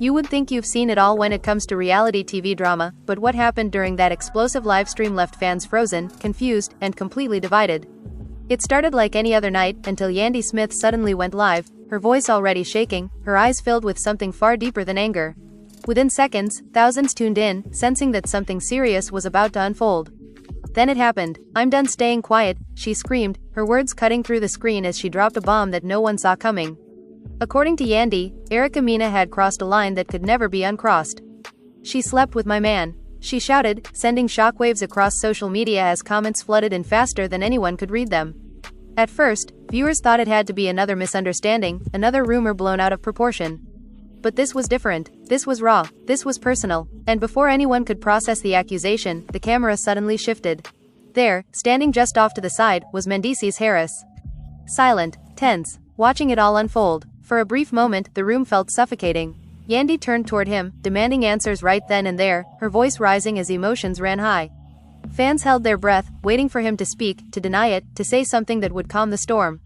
You would think you've seen it all when it comes to reality TV drama, but what happened during that explosive livestream left fans frozen, confused, and completely divided. It started like any other night, until Yandy Smith suddenly went live, her voice already shaking, her eyes filled with something far deeper than anger. Within seconds, thousands tuned in, sensing that something serious was about to unfold. Then it happened. "I'm done staying quiet," she screamed, her words cutting through the screen as she dropped a bomb that no one saw coming. According to Yandy, Erica Mena had crossed a line that could never be uncrossed. "She slept with my man," she shouted, sending shockwaves across social media as comments flooded in faster than anyone could read them. At first, viewers thought it had to be another misunderstanding, another rumor blown out of proportion. But this was different, this was raw, this was personal, and before anyone could process the accusation, the camera suddenly shifted. There, standing just off to the side, was Mendeecees Harris. Silent, tense, watching it all unfold. For a brief moment, the room felt suffocating. Yandy turned toward him, demanding answers right then and there, her voice rising as emotions ran high. Fans held their breath, waiting for him to speak, to deny it, to say something that would calm the storm.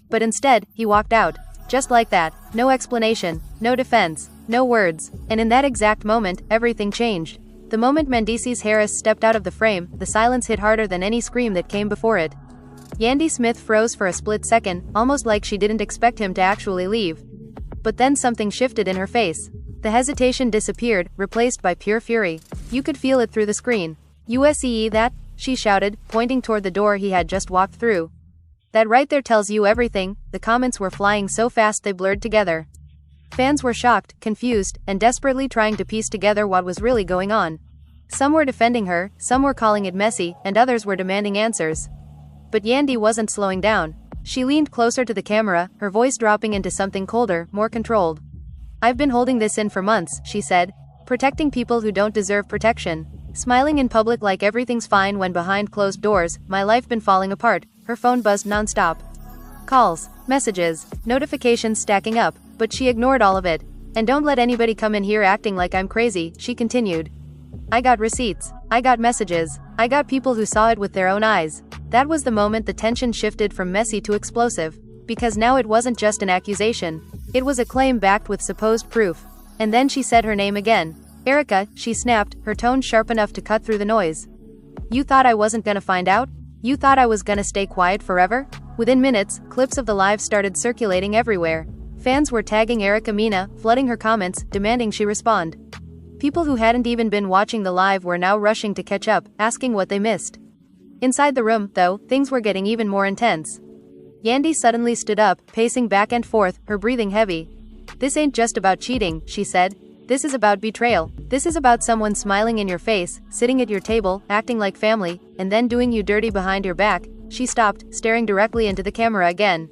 But instead, he walked out. Just like that, no explanation, no defense, no words, and in that exact moment, everything changed. The moment Mendeecees Harris stepped out of the frame, the silence hit harder than any scream that came before it. Yandy Smith froze for a split second, almost like she didn't expect him to actually leave. But then something shifted in her face. The hesitation disappeared, replaced by pure fury. You could feel it through the screen. "USEE that?" she shouted, pointing toward the door he had just walked through. "That right there tells you everything." The comments were flying so fast they blurred together. Fans were shocked, confused, and desperately trying to piece together what was really going on. Some were defending her, some were calling it messy, and others were demanding answers. But Yandy wasn't slowing down. She leaned closer to the camera, her voice dropping into something colder, more controlled. "I've been holding this in for months," she said, "protecting people who don't deserve protection. Smiling in public like everything's fine when behind closed doors, my life been falling apart." Her phone buzzed nonstop. Calls, messages, notifications stacking up, but she ignored all of it. "And don't let anybody come in here acting like I'm crazy," she continued. "I got receipts. I got messages. I got people who saw it with their own eyes." That was the moment the tension shifted from messy to explosive. Because now it wasn't just an accusation. It was a claim backed with supposed proof. And then she said her name again. "Erica," she snapped, her tone sharp enough to cut through the noise. "You thought I wasn't gonna find out? You thought I was gonna stay quiet forever?" Within minutes, clips of the live started circulating everywhere. Fans were tagging Erica Mena, flooding her comments, demanding she respond. People who hadn't even been watching the live were now rushing to catch up, asking what they missed. Inside the room, though, things were getting even more intense. Yandy suddenly stood up, pacing back and forth, her breathing heavy. "This ain't just about cheating," she said. "This is about betrayal. This is about someone smiling in your face, sitting at your table, acting like family, and then doing you dirty behind your back." She stopped, staring directly into the camera again.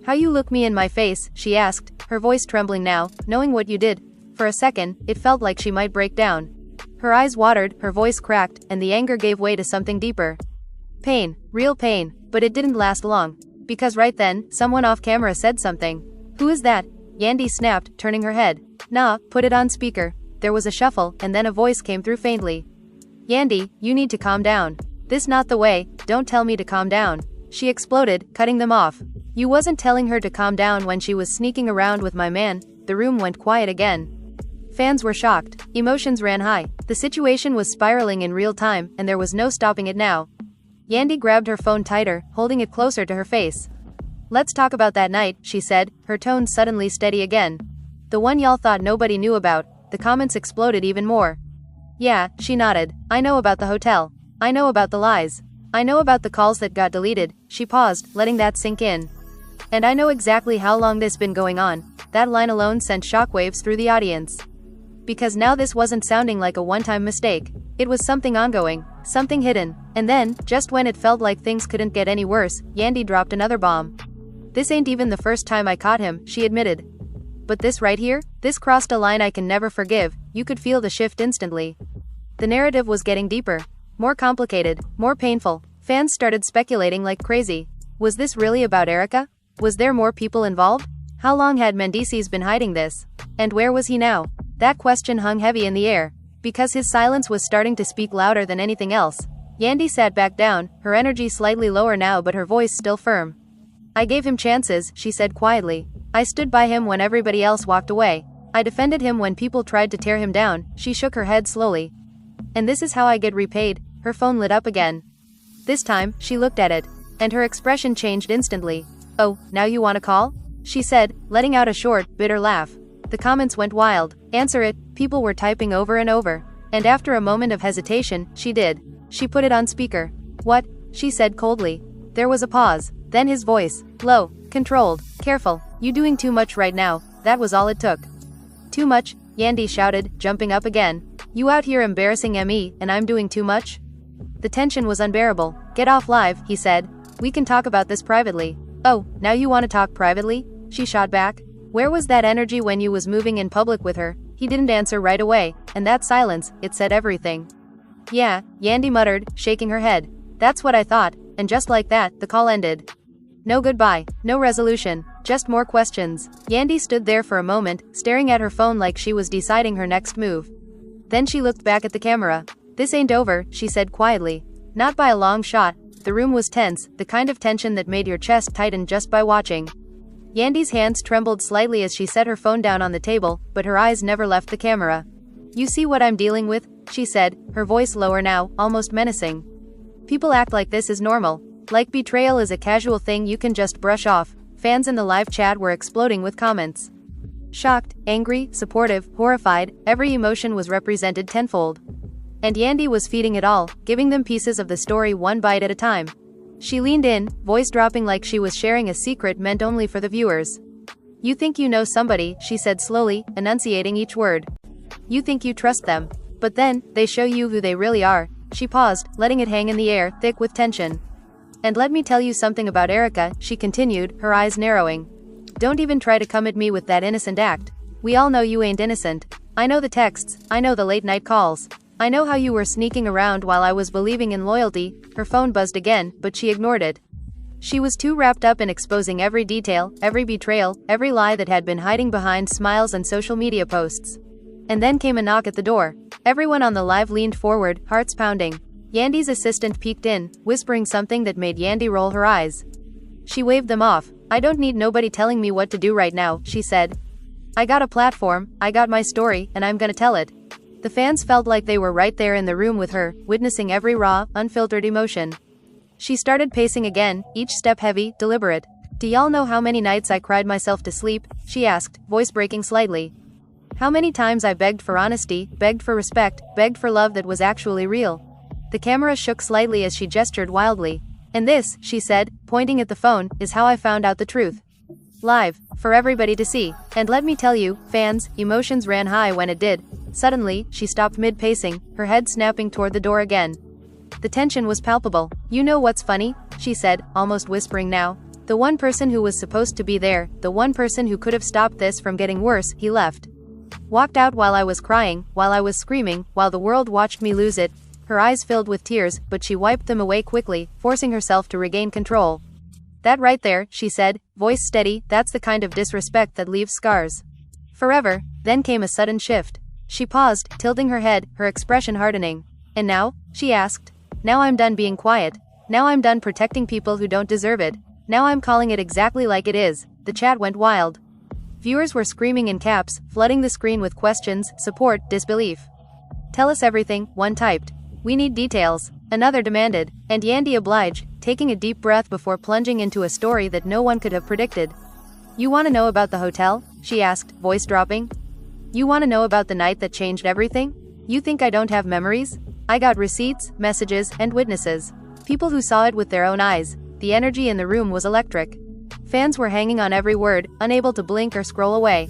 "How you look me in my face?" she asked, her voice trembling now, "knowing what you did." For a second, it felt like she might break down. Her eyes watered, her voice cracked, and the anger gave way to something deeper. Pain, real pain, but it didn't last long. Because right then, someone off camera said something. "Who is that?" Yandy snapped, turning her head. "Nah, put it on speaker." There was a shuffle, and then a voice came through faintly. "Yandy, you need to calm down. This not the way, don't tell me to calm down." She exploded, cutting them off. "You wasn't telling her to calm down when she was sneaking around with my man." The room went quiet again. Fans were shocked, emotions ran high, the situation was spiraling in real time, and there was no stopping it now. Yandy grabbed her phone tighter, holding it closer to her face. "Let's talk about that night," she said, her tone suddenly steady again. "The one y'all thought nobody knew about." The comments exploded even more. "Yeah," she nodded. "I know about the hotel. I know about the lies. I know about the calls that got deleted." She paused, letting that sink in. "And I know exactly how long this been going on." That line alone sent shockwaves through the audience. Because now this wasn't sounding like a one-time mistake. It was something ongoing, something hidden. And then, just when it felt like things couldn't get any worse, Yandy dropped another bomb. "This ain't even the first time I caught him," she admitted. "But this right here? This crossed a line I can never forgive." You could feel the shift instantly. The narrative was getting deeper. More complicated, more painful. Fans started speculating like crazy. Was this really about Erica? Was there more people involved? How long had Mendeecees been hiding this? And where was he now? That question hung heavy in the air. Because his silence was starting to speak louder than anything else. Yandy sat back down, her energy slightly lower now but her voice still firm. "I gave him chances," she said quietly. "I stood by him when everybody else walked away. I defended him when people tried to tear him down. She shook her head slowly. And this is how I get repaid. Her phone lit up again. This time, she looked at it. And her expression changed instantly. Oh, now you want to call? She said, letting out a short, bitter laugh. The comments went wild. Answer it. People were typing over and over. And after a moment of hesitation, she did. She put it on speaker. What? She said coldly. There was a pause. Then his voice. Low. Controlled. Careful. You doing too much right now. That was all it took. Too much? Yandy shouted, jumping up again. You out here embarrassing me, and I'm doing too much? The tension was unbearable. Get off live, he said. We can talk about this privately. Oh, now you want to talk privately? She shot back. Where was that energy when you was moving in public with her? He didn't answer right away, and that silence, it said everything. Yeah, Yandy muttered, shaking her head. That's what I thought, and just like that, the call ended. No goodbye, no resolution, just more questions. Yandy stood there for a moment, staring at her phone like she was deciding her next move. Then she looked back at the camera. This ain't over, she said quietly. Not by a long shot. The room was tense, the kind of tension that made your chest tighten just by watching. Yandy's hands trembled slightly as she set her phone down on the table, but her eyes never left the camera. You see what I'm dealing with? She said, her voice lower now, almost menacing. People act like this is normal. Like betrayal is a casual thing you can just brush off. Fans in the live chat were exploding with comments. Shocked, angry, supportive, horrified, every emotion was represented tenfold. And Yandy was feeding it all, giving them pieces of the story one bite at a time. She leaned in, voice dropping like she was sharing a secret meant only for the viewers. You think you know somebody, she said slowly, enunciating each word. You think you trust them. But then, they show you who they really are. She paused, letting it hang in the air, thick with tension. And let me tell you something about Erica, she continued, her eyes narrowing. Don't even try to come at me with that innocent act. We all know you ain't innocent. I know the texts, I know the late night calls. I know how you were sneaking around while I was believing in loyalty. Her phone buzzed again, but she ignored it. She was too wrapped up in exposing every detail, every betrayal, every lie that had been hiding behind smiles and social media posts. And then came a knock at the door. Everyone on the live leaned forward, hearts pounding. Yandy's assistant peeked in, whispering something that made Yandy roll her eyes. She waved them off. I don't need nobody telling me what to do right now, she said. I got a platform, I got my story, and I'm gonna tell it. The fans felt like they were right there in the room with her, witnessing every raw, unfiltered emotion. She started pacing again, each step heavy, deliberate. Do y'all know how many nights I cried myself to sleep? She asked, voice breaking slightly. How many times I begged for honesty, begged for respect, begged for love that was actually real. The camera shook slightly as she gestured wildly. And this, she said, pointing at the phone, is how I found out the truth. Live, for everybody to see. And let me tell you, fans, emotions ran high when it did. Suddenly, she stopped mid-pacing, her head snapping toward the door again. The tension was palpable. You know what's funny? She said, almost whispering now. The one person who was supposed to be there, the one person who could have stopped this from getting worse, he left. Walked out while I was crying, while I was screaming, while the world watched me lose it. Her eyes filled with tears, but she wiped them away quickly, forcing herself to regain control. That right there, she said, voice steady, that's the kind of disrespect that leaves scars. Forever. Then came a sudden shift. She paused, tilting her head, her expression hardening. And now? She asked. Now I'm done being quiet. Now I'm done protecting people who don't deserve it. Now I'm calling it exactly like it is. The chat went wild. Viewers were screaming in caps, flooding the screen with questions, support, disbelief. Tell us everything, one typed. We need details. Another demanded. And Yandy obliged, taking a deep breath before plunging into a story that no one could have predicted. You want to know about the hotel? She asked, voice dropping. You want to know about the night that changed everything? You think I don't have memories? I got receipts, messages, and witnesses. People who saw it with their own eyes. The energy in the room was electric. Fans were hanging on every word, unable to blink or scroll away.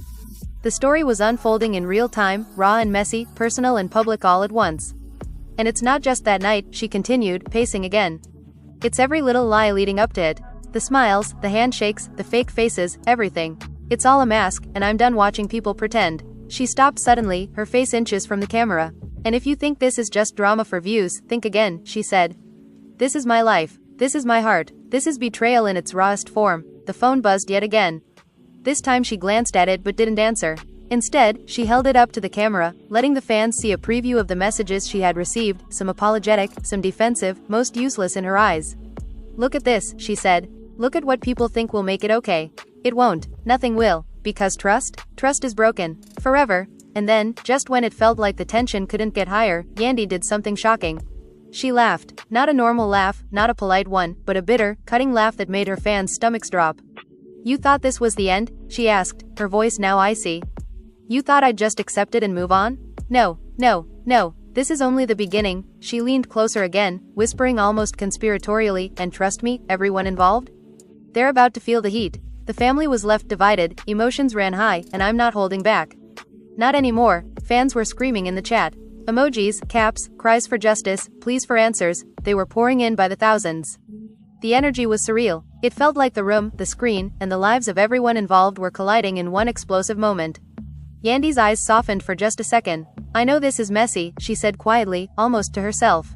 The story was unfolding in real time, raw and messy, personal and public all at once. And it's not just that night, she continued, pacing again. It's every little lie leading up to it. The smiles, the handshakes, the fake faces, everything. It's all a mask, and I'm done watching people pretend. She stopped suddenly, her face inches from the camera. And if you think this is just drama for views, think again, she said. This is my life. This is my heart. This is betrayal in its rawest form. The phone buzzed yet again. This time she glanced at it but didn't answer. Instead, she held it up to the camera, letting the fans see a preview of the messages she had received, some apologetic, some defensive, most useless in her eyes. Look at this, she said. Look at what people think will make it okay. It won't. Nothing will. Because trust is broken. Forever. And then, just when it felt like the tension couldn't get higher, Yandy did something shocking. She laughed. Not a normal laugh, not a polite one, but a bitter, cutting laugh that made her fans' stomachs drop. You thought this was the end? She asked, her voice now icy. You thought I'd just accept it and move on? No, no, no, this is only the beginning. She leaned closer again, whispering almost conspiratorially, and trust me, everyone involved? They're about to feel the heat. The family was left divided, emotions ran high, and I'm not holding back. Not anymore, fans were screaming in the chat. Emojis, caps, cries for justice, pleas for answers, they were pouring in by the thousands. The energy was surreal. It felt like the room, the screen, and the lives of everyone involved were colliding in one explosive moment. Yandy's eyes softened for just a second. I know this is messy, she said quietly, almost to herself.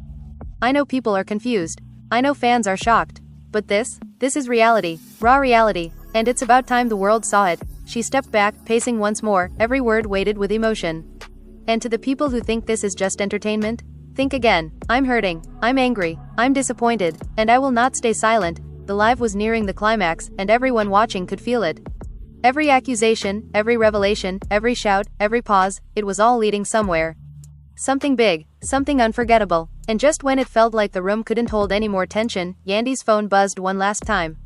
I know people are confused. I know fans are shocked. But this is reality, raw reality, and it's about time the world saw it. She stepped back, pacing once more, every word weighted with emotion. And to the people who think this is just entertainment, think again. I'm hurting, I'm angry, I'm disappointed, and I will not stay silent. The live was nearing the climax, and everyone watching could feel it. Every accusation, every revelation, every shout, every pause, it was all leading somewhere. Something big, something unforgettable. And just when it felt like the room couldn't hold any more tension, Yandy's phone buzzed one last time.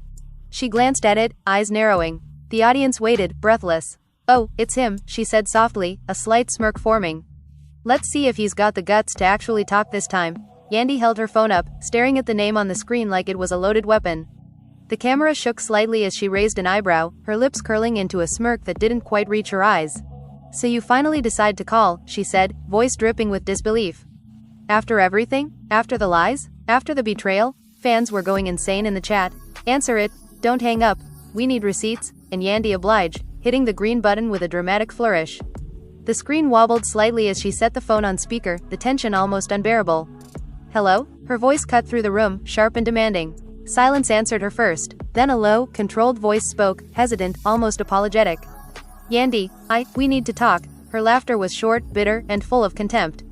She glanced at it, eyes narrowing. The audience waited, breathless. Oh, it's him, she said softly, a slight smirk forming. Let's see if he's got the guts to actually talk this time. Yandy held her phone up, staring at the name on the screen like it was a loaded weapon. The camera shook slightly as she raised an eyebrow, her lips curling into a smirk that didn't quite reach her eyes. So you finally decide to call, she said, voice dripping with disbelief. After everything? After the lies? After the betrayal? Fans were going insane in the chat. Answer it, don't hang up, we need receipts, and Yandy obliged, hitting the green button with a dramatic flourish. The screen wobbled slightly as she set the phone on speaker, the tension almost unbearable. Hello? Her voice cut through the room, sharp and demanding. Silence answered her first, then a low, controlled voice spoke, hesitant, almost apologetic. Yandy, we need to talk. Her laughter was short, bitter, and full of contempt.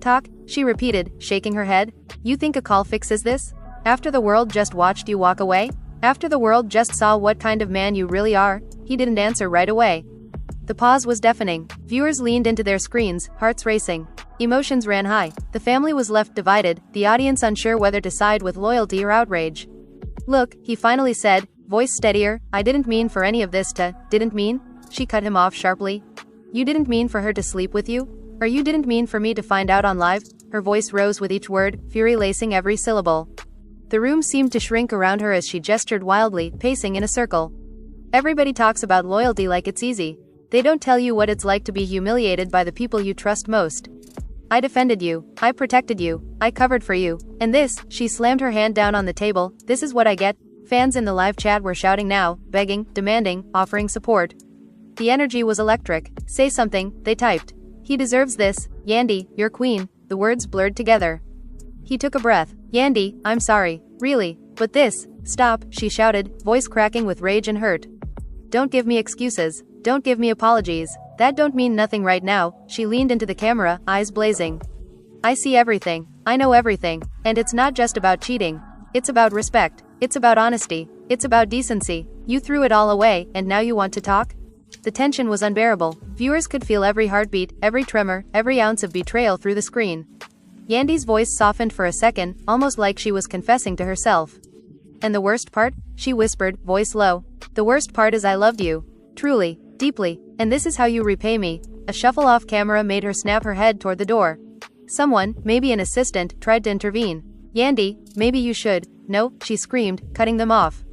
Talk? She repeated, shaking her head. You think a call fixes this? After the world just watched you walk away? After the world just saw what kind of man you really are? He didn't answer right away. The pause was deafening. Viewers leaned into their screens, hearts racing. Emotions ran high. The family was left divided, the audience unsure whether to side with loyalty or outrage. Look, he finally said, voice steadier, I didn't mean for any of this to, didn't mean? She cut him off sharply. You didn't mean for her to sleep with you? Or you didn't mean for me to find out on live? Her voice rose with each word, fury lacing every syllable. The room seemed to shrink around her as she gestured wildly, pacing in a circle. Everybody talks about loyalty like it's easy. They don't tell you what it's like to be humiliated by the people you trust most. I defended you, I protected you, I covered for you, and this, she slammed her hand down on the table, this is what I get. Fans in the live chat were shouting now, begging, demanding, offering support. The energy was electric. Say something, they typed. He deserves this, Yandy, you're queen, the words blurred together. He took a breath. Yandy, I'm sorry, really, but this, stop, she shouted, voice cracking with rage and hurt. Don't give me excuses, don't give me apologies. That don't mean nothing right now. She leaned into the camera, eyes blazing. I see everything. I know everything. And it's not just about cheating. It's about respect. It's about honesty. It's about decency. You threw it all away, and now you want to talk? The tension was unbearable. Viewers could feel every heartbeat, every tremor, every ounce of betrayal through the screen. Yandy's voice softened for a second, almost like she was confessing to herself. And the worst part? She whispered, voice low. The worst part is I loved you. Truly. Deeply. And this is how you repay me. A shuffle off camera made her snap her head toward the door. Someone, maybe an assistant, tried to intervene. Yandy, maybe you should. No, she screamed, cutting them off.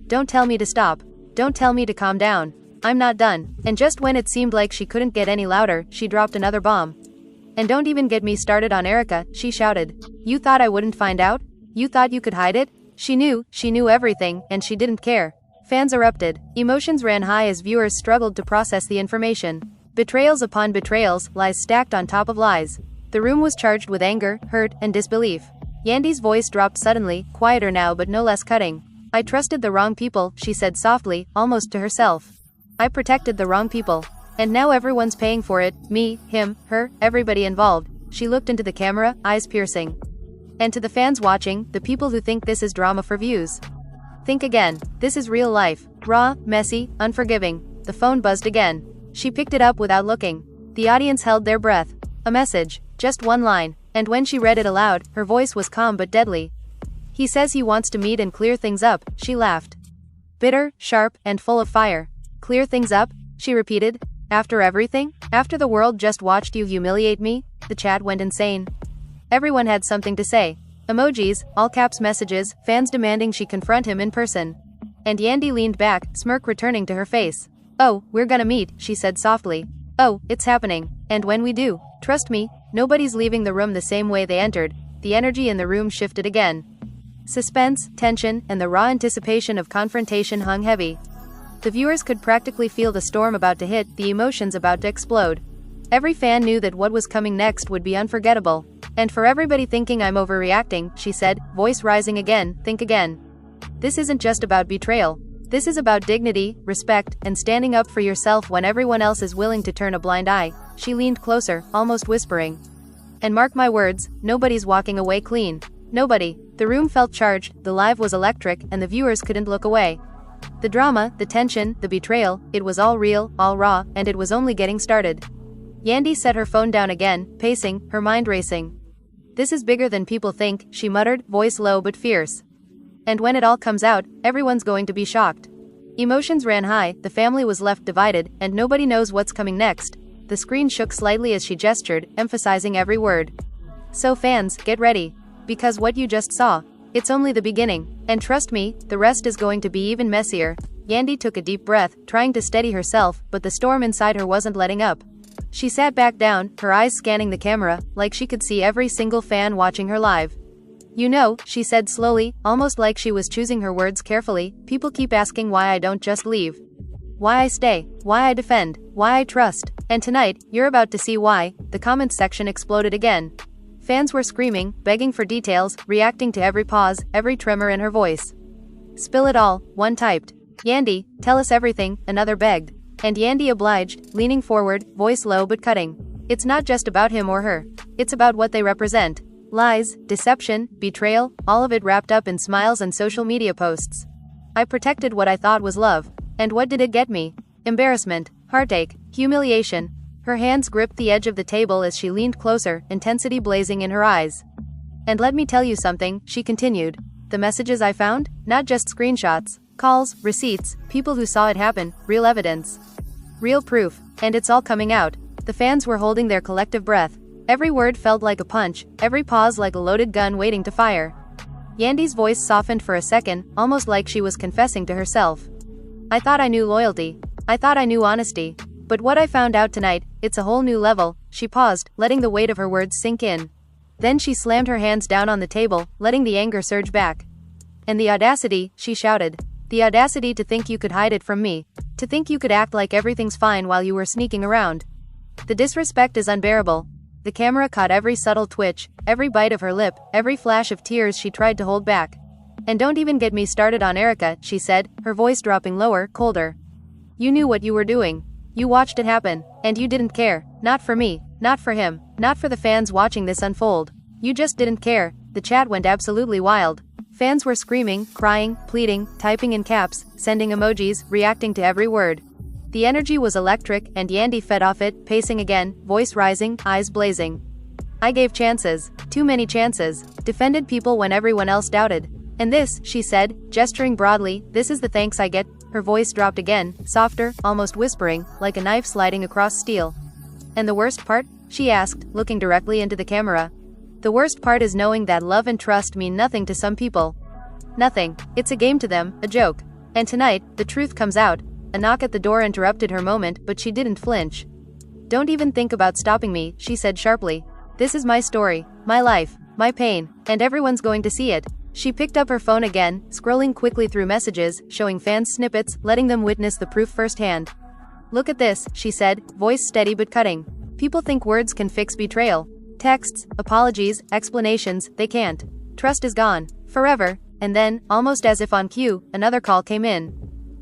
Don't tell me to stop. Don't tell me to calm down. I'm not done. And just when it seemed like she couldn't get any louder, she dropped another bomb. And don't even get me started on Erica, she shouted. You thought I wouldn't find out? You thought you could hide it? She knew everything, and she didn't care. Fans erupted. Emotions ran high as viewers struggled to process the information. Betrayals upon betrayals, lies stacked on top of lies. The room was charged with anger, hurt, and disbelief. Yandy's voice dropped suddenly, quieter now but no less cutting. I trusted the wrong people, she said softly, almost to herself. I protected the wrong people. And now everyone's paying for it, me, him, her, everybody involved. She looked into the camera, eyes piercing. And to the fans watching, the people who think this is drama for views. Think again. This is real life. Raw, messy, unforgiving. the phone buzzed again. She picked it up without looking. The audience held their breath. A message. Just one line. And when she read it aloud, her voice was calm but deadly. "He says he wants to meet and clear things up," she laughed. Bitter, sharp, and full of fire. "Clear things up?" she repeated. "After everything? After the world just watched you humiliate me?" The chat went insane. Everyone had something to say. Emojis, all caps messages, fans demanding she confront him in person. And Yandy leaned back, smirk returning to her face. "Oh, we're gonna meet," she said softly. "Oh, it's happening. And when we do, trust me, nobody's leaving the room the same way they entered." The energy in the room shifted again. Suspense, tension, and the raw anticipation of confrontation hung heavy. The viewers could practically feel the storm about to hit, the emotions about to explode. Every fan knew that what was coming next would be unforgettable. "And for everybody thinking I'm overreacting," she said, voice rising again, "think again. This isn't just about betrayal. This is about dignity, respect, and standing up for yourself when everyone else is willing to turn a blind eye." She leaned closer, almost whispering. "And mark my words, nobody's walking away clean. Nobody." The room felt charged, the live was electric, and the viewers couldn't look away. The drama, the tension, the betrayal, it was all real, all raw, and it was only getting started. Yandy set her phone down again, pacing, her mind racing. "This is bigger than people think," she muttered, voice low but fierce. "And when it all comes out, everyone's going to be shocked." Emotions ran high, the family was left divided, and nobody knows what's coming next. The screen shook slightly as she gestured, emphasizing every word. "So fans, get ready. Because what you just saw, it's only the beginning. And trust me, the rest is going to be even messier." Yandy took a deep breath, trying to steady herself, but the storm inside her wasn't letting up. She sat back down, her eyes scanning the camera, like she could see every single fan watching her live. "You know," she said slowly, almost like she was choosing her words carefully, "people keep asking why I don't just leave. Why I stay, why I defend, why I trust. And tonight, you're about to see why." The comments section exploded again. Fans were screaming, begging for details, reacting to every pause, every tremor in her voice. "Spill it all," one typed. "Yandy, tell us everything," another begged. And Yandy obliged, leaning forward, voice low but cutting. "It's not just about him or her. It's about what they represent. Lies, deception, betrayal, all of it wrapped up in smiles and social media posts. I protected what I thought was love. And what did it get me? Embarrassment, heartache, humiliation." Her hands gripped the edge of the table as she leaned closer, intensity blazing in her eyes. "And let me tell you something," she continued. "The messages I found? Not just screenshots. Calls, receipts, people who saw it happen, real evidence. Real proof. And it's all coming out." The fans were holding their collective breath. Every word felt like a punch, every pause like a loaded gun waiting to fire. Yandy's voice softened for a second, almost like she was confessing to herself. "I thought I knew loyalty. I thought I knew honesty. But what I found out tonight, it's a whole new level." She paused, letting the weight of her words sink in. Then she slammed her hands down on the table, letting the anger surge back. "And the audacity," she shouted. "The audacity to think you could hide it from me. To think you could act like everything's fine while you were sneaking around. The disrespect is unbearable." The camera caught every subtle twitch, every bite of her lip, every flash of tears she tried to hold back. "And don't even get me started on Erica," she said, her voice dropping lower, colder. "You knew what you were doing. You watched it happen, and you didn't care. Not for me, not for him, not for the fans watching this unfold. You just didn't care." The chat went absolutely wild. Fans were screaming, crying, pleading, typing in caps, sending emojis, reacting to every word. The energy was electric, and Yandy fed off it, pacing again, voice rising, eyes blazing. "I gave chances. Too many chances. Defended people when everyone else doubted. And this," she said, gesturing broadly, "this is the thanks I get." Her voice dropped again, softer, almost whispering, like a knife sliding across steel. "And the worst part?" she asked, looking directly into the camera. "The worst part is knowing that love and trust mean nothing to some people. Nothing. It's a game to them, a joke. And tonight, the truth comes out." A knock at the door interrupted her moment, but she didn't flinch. "Don't even think about stopping me," she said sharply. "This is my story, my life, my pain, and everyone's going to see it." She picked up her phone again, scrolling quickly through messages, showing fans snippets, letting them witness the proof firsthand. "Look at this," she said, voice steady but cutting. "People think words can fix betrayal. Texts, apologies, explanations, they can't. Trust is gone. Forever." And then, almost as if on cue, another call came in.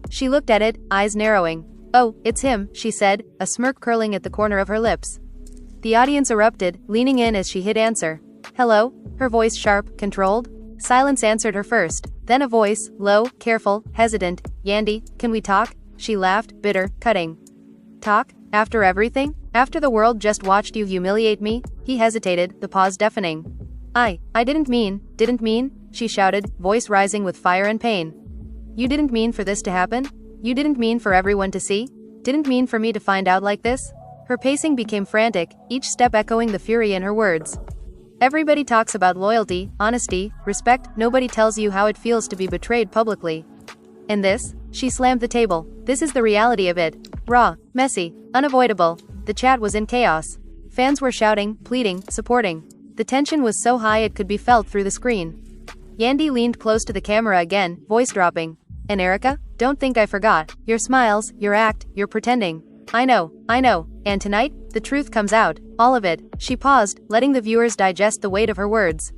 She looked at it, eyes narrowing. "Oh, it's him," she said, a smirk curling at the corner of her lips. The audience erupted, leaning in as she hit answer. "Hello?" Her voice sharp, controlled. Silence answered her first. Then a voice, low, careful, hesitant. "Yandy, can we talk?" she laughed, bitter, cutting. Talk? After everything? After the world just watched you humiliate me? He hesitated, the pause deafening. I didn't mean, she shouted, voice rising with fire and pain. You didn't mean for this to happen? You didn't mean for everyone to see? Didn't mean for me to find out like this? Her pacing became frantic, each step echoing the fury in her words. Everybody talks about loyalty, honesty, respect, nobody tells you how it feels to be betrayed publicly. And this? She slammed the table. This is the reality of it. Raw, messy, unavoidable. The chat was in chaos. Fans were shouting, pleading, supporting. The tension was so high it could be felt through the screen. Yandy leaned close to the camera again, voice dropping. And Erica? Don't think I forgot. Your smiles, your act, your pretending. I know. And tonight, the truth comes out. All of it. She paused, letting the viewers digest the weight of her words.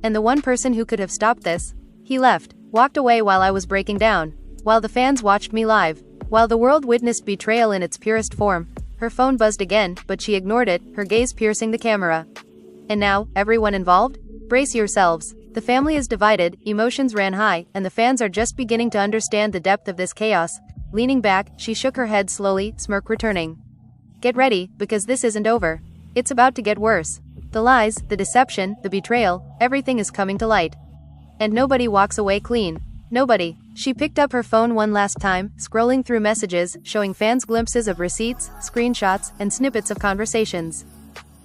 And the one person who could have stopped this? He left, walked away while I was breaking down. While the fans watched me live. While the world witnessed betrayal in its purest form. Her phone buzzed again, but she ignored it, her gaze piercing the camera. And now, everyone involved? Brace yourselves. The family is divided, emotions ran high, and the fans are just beginning to understand the depth of this chaos. Leaning back, she shook her head slowly, smirk returning. Get ready, because this isn't over. It's about to get worse. The lies, the deception, the betrayal, everything is coming to light. And nobody walks away clean. Nobody. She picked up her phone one last time, scrolling through messages, showing fans glimpses of receipts, screenshots, and snippets of conversations.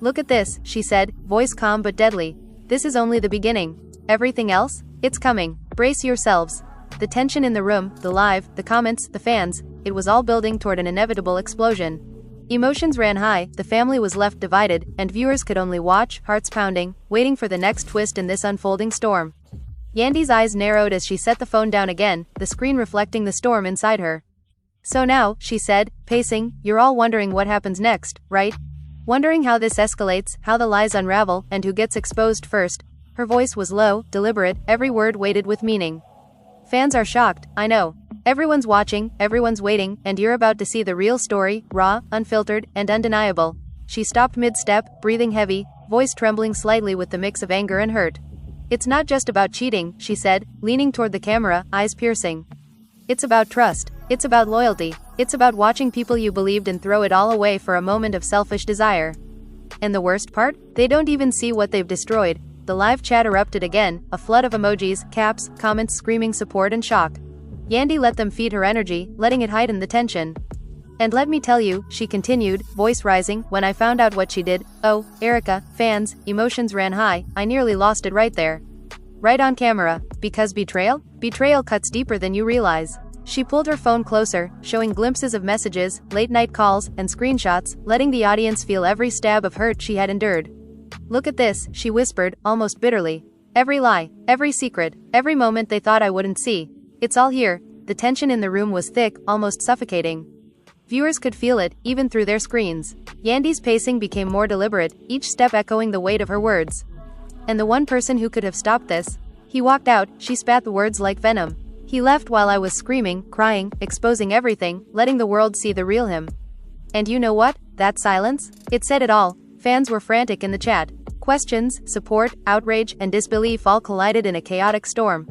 Look at this, she said, voice calm but deadly. This is only the beginning. Everything else? It's coming. Brace yourselves. The tension in the room, the live, the comments, the fans, it was all building toward an inevitable explosion. Emotions ran high, the family was left divided, and viewers could only watch, hearts pounding, waiting for the next twist in this unfolding storm. Yandy's eyes narrowed as she set the phone down again, the screen reflecting the storm inside her. So now, she said, pacing, you're all wondering what happens next, right? Wondering how this escalates, how the lies unravel, and who gets exposed first. Her voice was low, deliberate, every word weighted with meaning. Fans are shocked, I know. Everyone's watching, everyone's waiting, and you're about to see the real story, raw, unfiltered, and undeniable. She stopped mid-step, breathing heavy, voice trembling slightly with the mix of anger and hurt. It's not just about cheating, she said, leaning toward the camera, eyes piercing. It's about trust. It's about loyalty. It's about watching people you believed in throw it all away for a moment of selfish desire. And the worst part? They don't even see what they've destroyed. The live chat erupted again, a flood of emojis, caps, comments screaming support and shock. Yandy let them feed her energy, letting it heighten the tension. And let me tell you, she continued, voice rising, when I found out what she did, oh, Erica, fans, emotions ran high, I nearly lost it right there. Right on camera. Because betrayal? Betrayal cuts deeper than you realize. She pulled her phone closer, showing glimpses of messages, late-night calls, and screenshots, letting the audience feel every stab of hurt she had endured. Look at this, she whispered, almost bitterly. Every lie, every secret, every moment they thought I wouldn't see. It's all here. The tension in the room was thick, almost suffocating. Viewers could feel it, even through their screens. Yandy's pacing became more deliberate, each step echoing the weight of her words. And the one person who could have stopped this? He walked out, she spat the words like venom. He left while I was screaming, crying, exposing everything, letting the world see the real him. And you know what? That silence? It said it all. Fans were frantic in the chat. Questions, support, outrage, and disbelief all collided in a chaotic storm.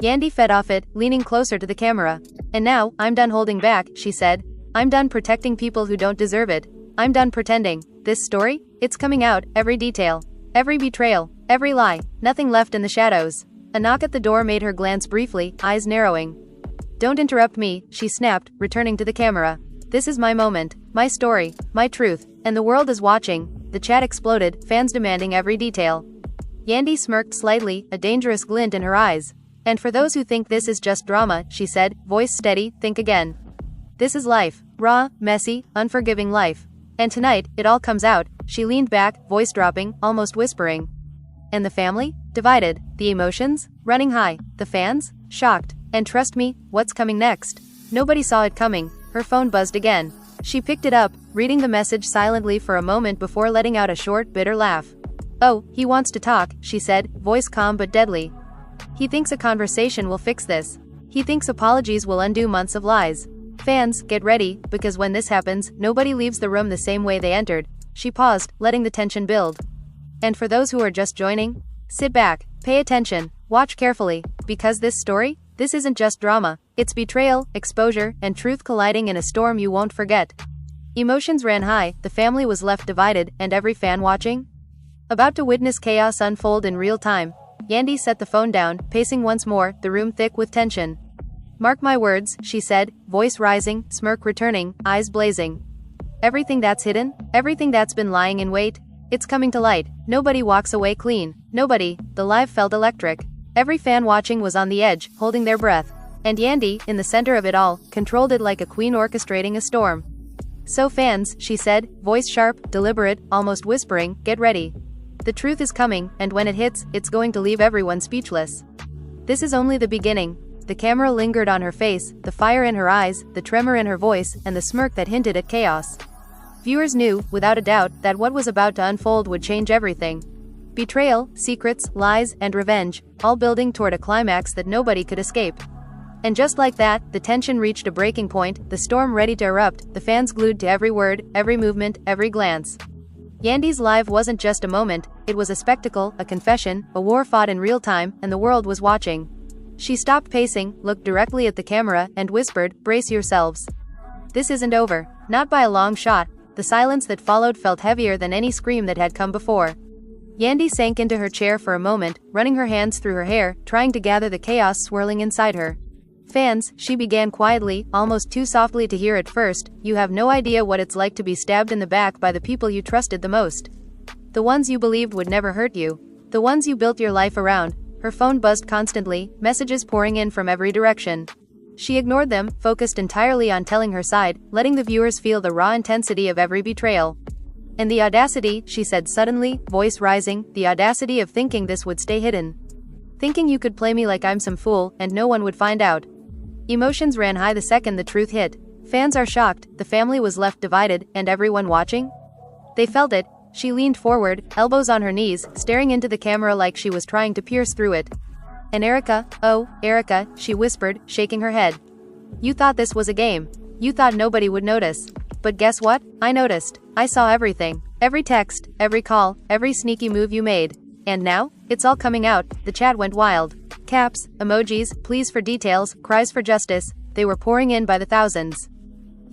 Yandy fed off it, leaning closer to the camera. And now, I'm done holding back, she said. I'm done protecting people who don't deserve it. I'm done pretending. This story? It's coming out, every detail. Every betrayal. Every lie. Nothing left in the shadows. A knock at the door made her glance briefly, eyes narrowing. Don't interrupt me, she snapped, returning to the camera. This is my moment, my story, my truth, and the world is watching. The chat exploded, fans demanding every detail. Yandy smirked slightly, a dangerous glint in her eyes. And for those who think this is just drama, she said, voice steady, think again. This is life. Raw, messy, unforgiving life. And tonight, it all comes out. She leaned back, voice dropping, almost whispering. And the family? Divided. The emotions? Running high. The fans? Shocked. And trust me, what's coming next? Nobody saw it coming. Her phone buzzed again. She picked it up, reading the message silently for a moment before letting out a short, bitter laugh. Oh, he wants to talk, she said, voice calm but deadly. He thinks a conversation will fix this. He thinks apologies will undo months of lies. Fans, get ready, because when this happens, nobody leaves the room the same way they entered. She paused, letting the tension build. And for those who are just joining, sit back, pay attention, watch carefully, because this story, This isn't just drama, it's betrayal, exposure, and truth colliding in a storm you won't forget. Emotions ran high, the family was left divided, and every fan watching? About to witness chaos unfold in real time. Yandy set the phone down, pacing once more, the room thick with tension. "Mark my words," she said, voice rising, smirk returning, eyes blazing. "Everything that's hidden, everything that's been lying in wait, it's coming to light. Nobody walks away clean. Nobody." The live felt electric. Every fan watching was on the edge, holding their breath. And Yandy, in the center of it all, controlled it like a queen orchestrating a storm. "So fans," she said, voice sharp, deliberate, almost whispering, "get ready. The truth is coming, and when it hits, it's going to leave everyone speechless. This is only the beginning." The camera lingered on her face, the fire in her eyes, the tremor in her voice, and the smirk that hinted at chaos. Viewers knew, without a doubt, that what was about to unfold would change everything. Betrayal, secrets, lies, and revenge, all building toward a climax that nobody could escape. And just like that, the tension reached a breaking point, the storm ready to erupt, the fans glued to every word, every movement, every glance. Yandy's live wasn't just a moment, it was a spectacle, a confession, a war fought in real time, and the world was watching. She stopped pacing, looked directly at the camera, and whispered, "Brace yourselves. This isn't over." Not by a long shot. The silence that followed felt heavier than any scream that had come before. Yandy sank into her chair for a moment, running her hands through her hair, trying to gather the chaos swirling inside her. "Fans," she began quietly, almost too softly to hear at first, "you have no idea what it's like to be stabbed in the back by the people you trusted the most. The ones you believed would never hurt you. The ones you built your life around." Her phone buzzed constantly, messages pouring in from every direction. She ignored them, focused entirely on telling her side, letting the viewers feel the raw intensity of every betrayal. "And the audacity," she said suddenly, voice rising, "the audacity of thinking this would stay hidden. Thinking you could play me like I'm some fool, and no one would find out." Emotions ran high the second the truth hit. Fans are shocked, the family was left divided, and everyone watching? They felt it. She leaned forward, elbows on her knees, staring into the camera like she was trying to pierce through it. "And Erica, oh, Erica," she whispered, shaking her head. "You thought this was a game. You thought nobody would notice. But guess what? I noticed. I saw everything. Every text, every call, every sneaky move you made. And now, it's all coming out." The chat went wild. Caps, emojis, pleas for details, cries for justice, they were pouring in by the thousands.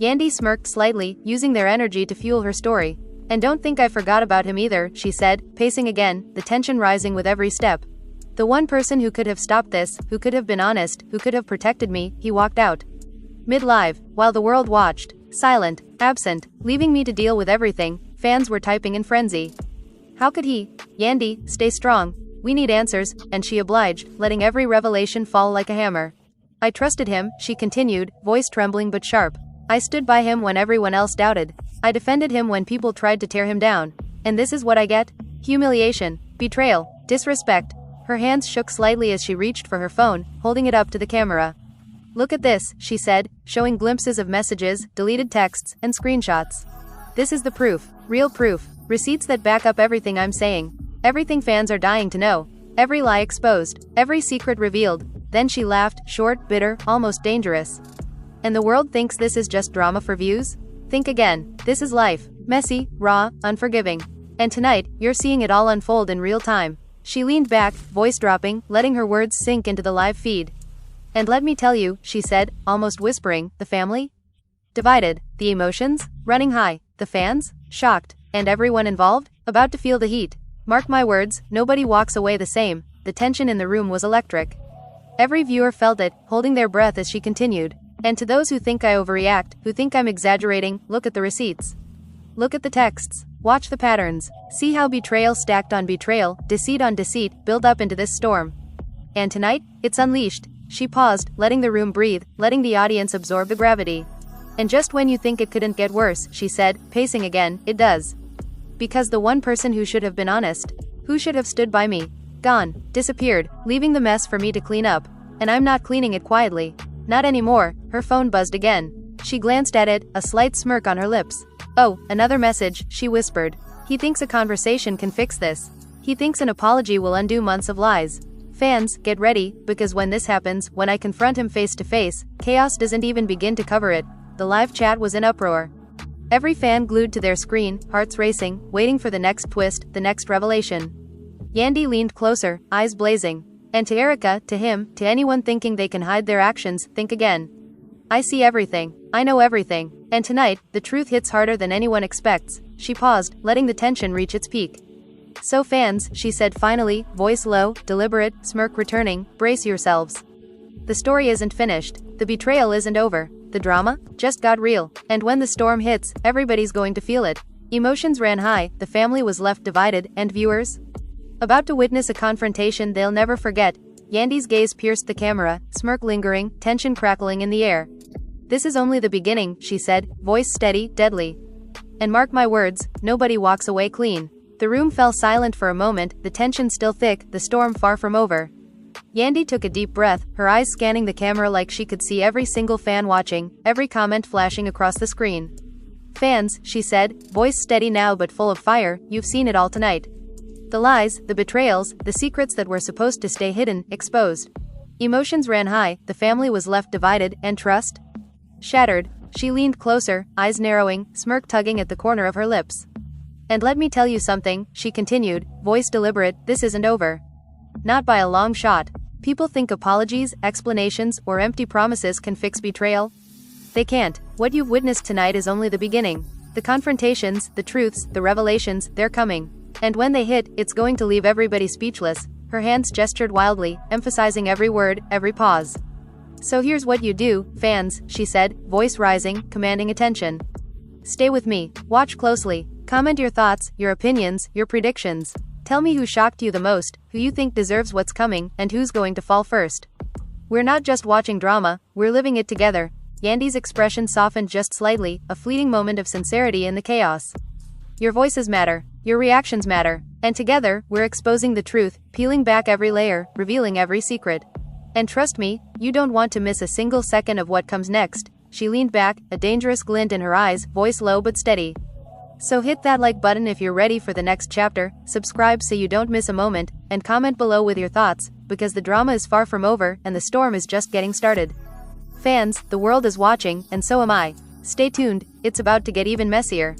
Yandy smirked slightly, using their energy to fuel her story. "And don't think I forgot about him either," she said, pacing again, the tension rising with every step. "The one person who could have stopped this, who could have been honest, who could have protected me, he walked out. Mid-live, while the world watched, silent, absent, leaving me to deal with everything." Fans were typing in frenzy. "How could he? Yandy, stay strong. We need answers," and she obliged, letting every revelation fall like a hammer. "I trusted him," she continued, voice trembling but sharp. "I stood by him when everyone else doubted. I defended him when people tried to tear him down. And this is what I get? Humiliation, betrayal, disrespect." Her hands shook slightly as she reached for her phone, holding it up to the camera. "Look at this," she said, showing glimpses of messages, deleted texts, and screenshots. "This is the proof, real proof, receipts that back up everything I'm saying. Everything fans are dying to know. Every lie exposed, every secret revealed." Then she laughed, short, bitter, almost dangerous. "And the world thinks this is just drama for views? Think again. This is life. Messy, raw, unforgiving. And tonight, you're seeing it all unfold in real time." She leaned back, voice dropping, letting her words sink into the live feed. "And let me tell you," she said, almost whispering, "the family? Divided. The emotions? Running high. The fans? Shocked. And everyone involved? About to feel the heat. Mark my words, nobody walks away the same." The tension in the room was electric. Every viewer felt it, holding their breath as she continued. "And to those who think I overreact, who think I'm exaggerating, look at the receipts. Look at the texts. Watch the patterns. See how betrayal stacked on betrayal, deceit on deceit, build up into this storm. And tonight, it's unleashed." She paused, letting the room breathe, letting the audience absorb the gravity. "And just when you think it couldn't get worse," she said, pacing again, "it does. Because the one person who should have been honest, who should have stood by me, gone, disappeared, leaving the mess for me to clean up. And I'm not cleaning it quietly. Not anymore." Her phone buzzed again. She glanced at it, a slight smirk on her lips. "Oh, another message," she whispered. "He thinks a conversation can fix this. He thinks an apology will undo months of lies. Fans, get ready, because when this happens, when I confront him face to face, chaos doesn't even begin to cover it." The live chat was in uproar. Every fan glued to their screen, hearts racing, waiting for the next twist, the next revelation. Yandy leaned closer, eyes blazing. And to Erica, to him, to anyone thinking they can hide their actions, think again. I see everything. I know everything. And tonight, the truth hits harder than anyone expects. She paused, letting the tension reach its peak. So fans, she said finally, voice low, deliberate, smirk returning, brace yourselves. The story isn't finished. The betrayal isn't over. The drama just got real. And when the storm hits, everybody's going to feel it. Emotions ran high, the family was left divided, and viewers? About to witness a confrontation they'll never forget. Yandy's gaze pierced the camera, smirk lingering, tension crackling in the air. This is only the beginning, she said, voice steady, deadly. And mark my words, nobody walks away clean. The room fell silent for a moment, the tension still thick, the storm far from over. Yandy took a deep breath, her eyes scanning the camera like she could see every single fan watching, every comment flashing across the screen. Fans, she said, voice steady now but full of fire, you've seen it all tonight. The lies, the betrayals, the secrets that were supposed to stay hidden, exposed. Emotions ran high, the family was left divided, and trust? Shattered. She leaned closer, eyes narrowing, smirk tugging at the corner of her lips. And let me tell you something, she continued, voice deliberate, this isn't over. Not by a long shot. People think apologies, explanations, or empty promises can fix betrayal. They can't. What you've witnessed tonight is only the beginning. The confrontations, the truths, the revelations, they're coming. And when they hit, it's going to leave everybody speechless. Her hands gestured wildly, emphasizing every word, every pause. So here's what you do, fans, she said, voice rising, commanding attention. Stay with me. Watch closely. Comment your thoughts, your opinions, your predictions. Tell me who shocked you the most, who you think deserves what's coming, and who's going to fall first. We're not just watching drama, we're living it together. Yandy's expression softened just slightly, a fleeting moment of sincerity in the chaos. Your voices matter. Your reactions matter. And together, we're exposing the truth, peeling back every layer, revealing every secret. And trust me, you don't want to miss a single second of what comes next. She leaned back, a dangerous glint in her eyes, voice low but steady. So hit that like button if you're ready for the next chapter, subscribe so you don't miss a moment, and comment below with your thoughts, because the drama is far from over, and the storm is just getting started. Fans, the world is watching, and so am I. Stay tuned, it's about to get even messier.